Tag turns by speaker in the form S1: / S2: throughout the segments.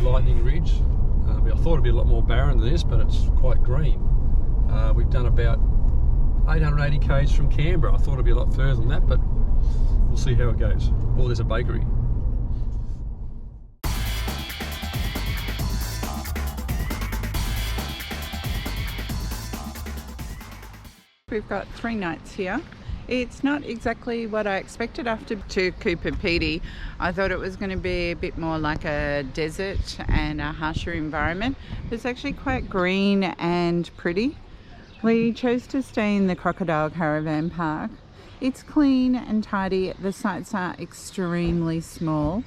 S1: Lightning Ridge. I thought it'd be a lot more barren than this, but it's quite green. We've done about 880 k's from Canberra. I thought it'd be a lot further than that, but we'll see how it goes. Oh, there's a bakery.
S2: We've got 3 nights here. It's not exactly what I expected after to Cooper Pedy. I thought it was going to be a bit more like a desert and a harsher environment. It's actually quite green and pretty. We chose to stay in the Crocodile Caravan Park. It's clean and tidy. The sites are extremely small.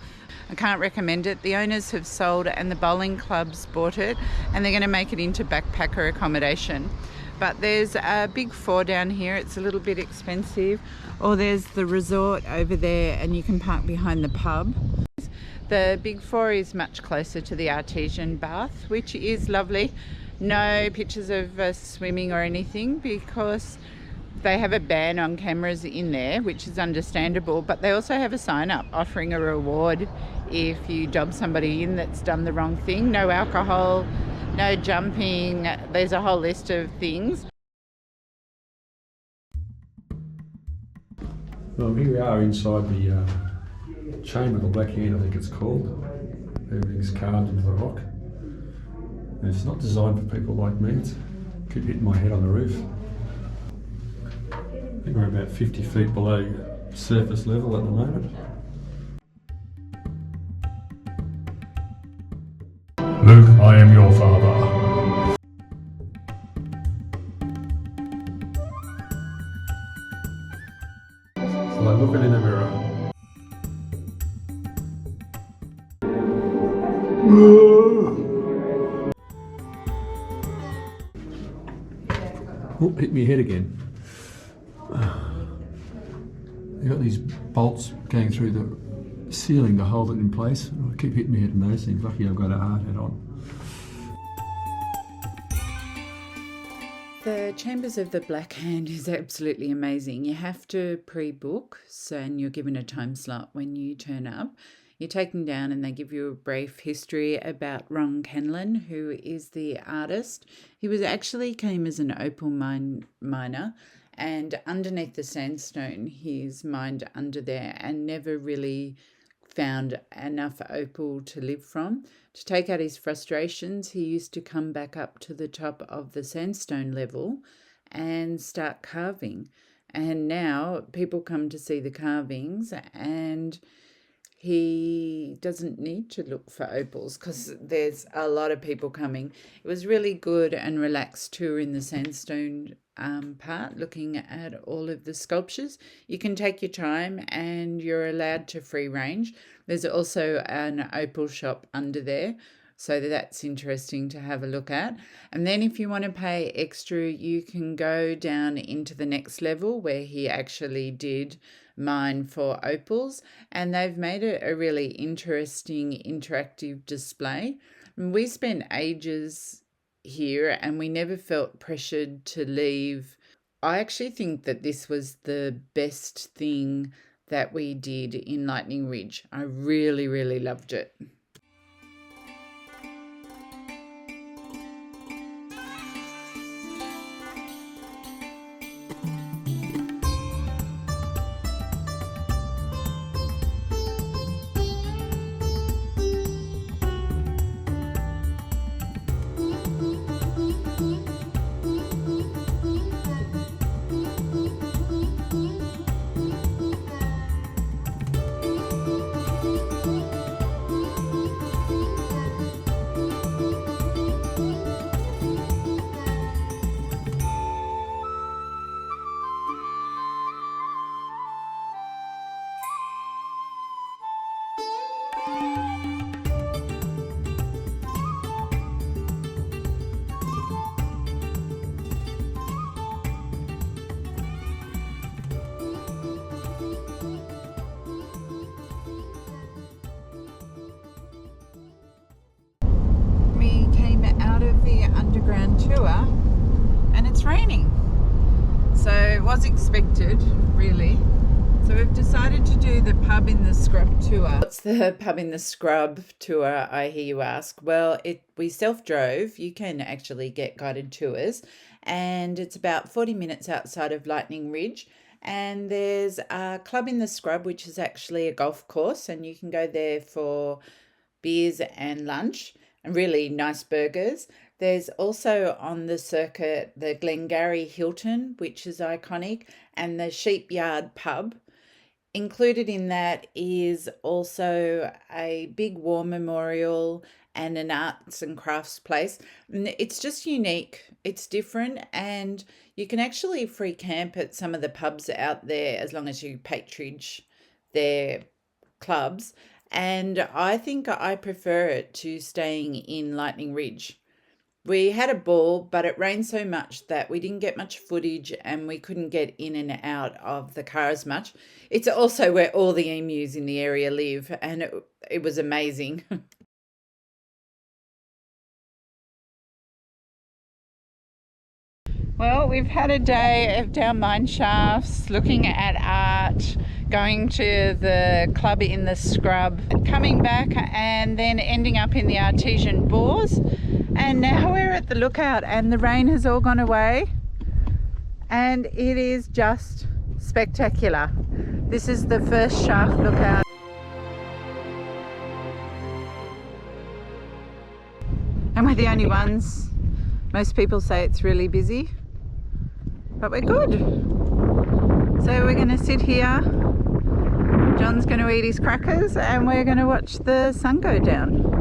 S2: I can't recommend it. The owners have sold and the bowling clubs bought it, and they're going to make it into backpacker accommodation. But there's a Big 4 down here. It's a little bit expensive. Or there's the resort over there, and you can park behind the pub. The Big 4 is much closer to the Artesian bath, which is lovely. No pictures of us swimming or anything because they have a ban on cameras in there, which is understandable, but they also have a sign up offering a reward if you dob somebody in that's done the wrong thing. No alcohol, no jumping, there's a whole list of things.
S1: Well, here we are inside the Chamber of the Black Hand, I think it's called. Everything's carved into the rock. And it's not designed for people like me. It's keep hitting my head on the roof. I think we're about 50 feet below surface level at the moment. Luke, I am your father. It's like looking in the mirror. Oh, hit me head again. You've got these bolts going through the ceiling to hold it in place. I keep hitting my head on those things. Lucky I've got a hard hat on.
S2: The Chambers of the Black Hand is absolutely amazing. You have to pre-book, and you're given a time slot when you turn up. You're taken down and they give you a brief history about Ron Canlon, who is the artist. He was actually came as an opal miner, and underneath the sandstone he's mined under there and never really found enough opal to live from. To take out his frustrations, he used to come back up to the top of the sandstone level and start carving. And now people come to see the carvings, and he doesn't need to look for opals because there's a lot of people coming. It was really good and relaxed tour in the sandstone part, looking at all of the sculptures. You can take your time and you're allowed to free range. There's also an opal shop under there, so that's interesting to have a look at. And then if you want to pay extra, you can go down into the next level where he actually did mine for opals, and they've made it a really interesting interactive display. And we spent ages here and we never felt pressured to leave. I actually think that this was the best thing that we did in Lightning Ridge. I really, really loved it. Tour and it's raining, so it was expected really. So we've decided to do the pub in the scrub tour. What's the pub in the scrub tour, I hear you ask? Well, we self-drove. You can actually get guided tours, and it's about 40 minutes outside of Lightning Ridge. And there's a club in the scrub, which is actually a golf course, and you can go there for beers and lunch and really nice burgers. There's also on the circuit the Glengarry Hilton, which is iconic, and the Sheepyard Pub. Included in that is also a big war memorial and an arts and crafts place. It's just unique, it's different, and you can actually free camp at some of the pubs out there as long as you patronage their clubs. And I think I prefer it to staying in Lightning Ridge. We had a ball, but it rained so much that we didn't get much footage and we couldn't get in and out of the car as much. It's also where all the emus in the area live, and it was amazing. Well, we've had a day of down mine shafts, looking at art, going to the club in the scrub, coming back and then ending up in the Artesian Bores. And now we're at the lookout and the rain has all gone away and it is just spectacular. This is the first shaft lookout. And we're the only ones. Most people say it's really busy, but we're good. So we're going to sit here. John's going to eat his crackers and we're going to watch the sun go down.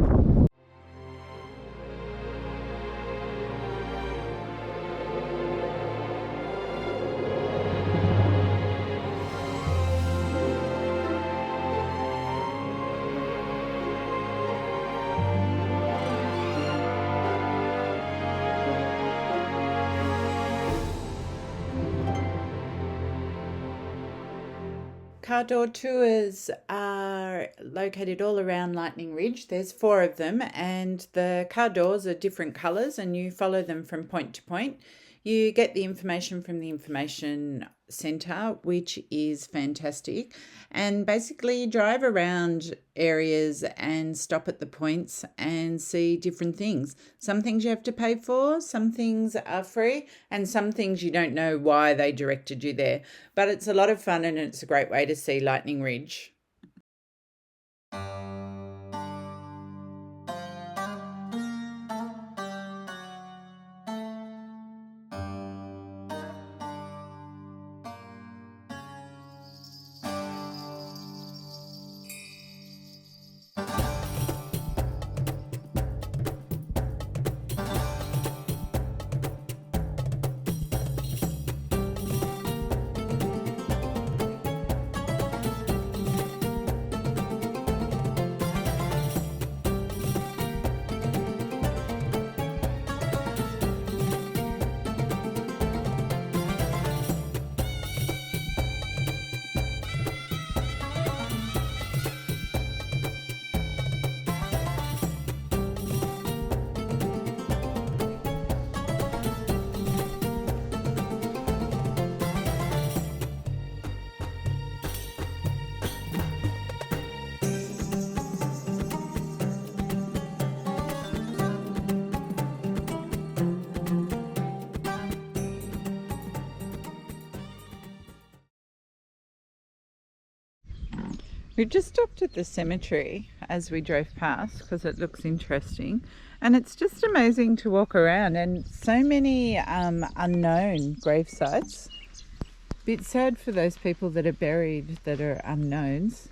S2: Car door tours are located all around Lightning Ridge. There's 4 of them and the car doors are different colours and you follow them from point to point. You get the information from the information centre, which is fantastic, and basically you drive around areas and stop at the points and see different things. Some things you have to pay for, some things are free, and some things you don't know why they directed you there. But it's a lot of fun and it's a great way to see Lightning Ridge. We just stopped at the cemetery as we drove past because it looks interesting, and it's just amazing to walk around and so many unknown grave sites. Bit sad for those people that are buried that are unknowns,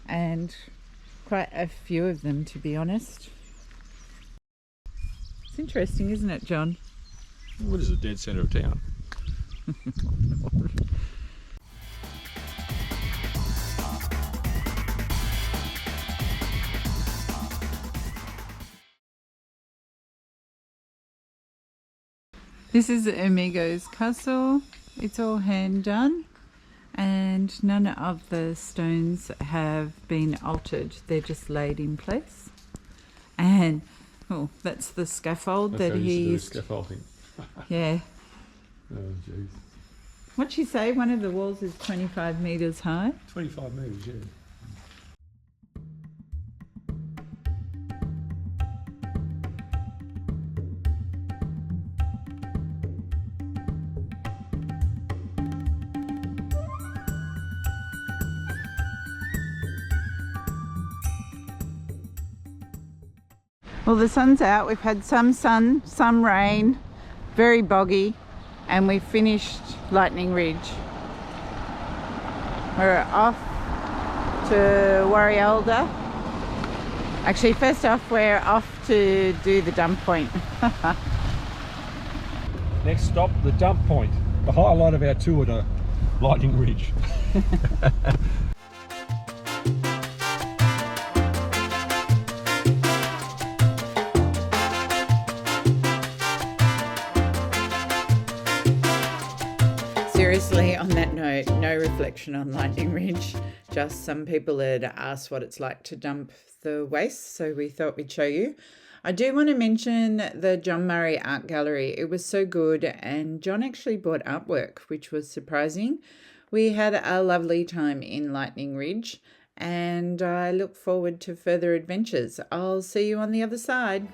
S2: and quite a few of them, to be honest. It's interesting, isn't it, John?
S1: What is the dead centre of town?
S2: This is Amigo's castle. It's all hand done and none of the stones have been altered. They're just laid in place. And oh, that's the scaffold that he used.
S1: Scaffolding.
S2: Yeah.
S1: Oh jeez.
S2: What'd she say? One of the walls is 25 metres high.
S1: 25 metres, yeah.
S2: Well, the sun's out. We've had some sun, some rain, very boggy, and we've finished Lightning Ridge. We're off to Warrialda. Actually, first off, we're off to do the dump point.
S1: Next stop, the dump point. The highlight of our tour to Lightning Ridge.
S2: Seriously, on that note, no reflection on Lightning Ridge. Just some people had asked what it's like to dump the waste, so we thought we'd show you. I do want to mention the John Murray Art Gallery. It was so good, and John actually bought artwork, which was surprising. We had a lovely time in Lightning Ridge, and I look forward to further adventures. I'll see you on the other side.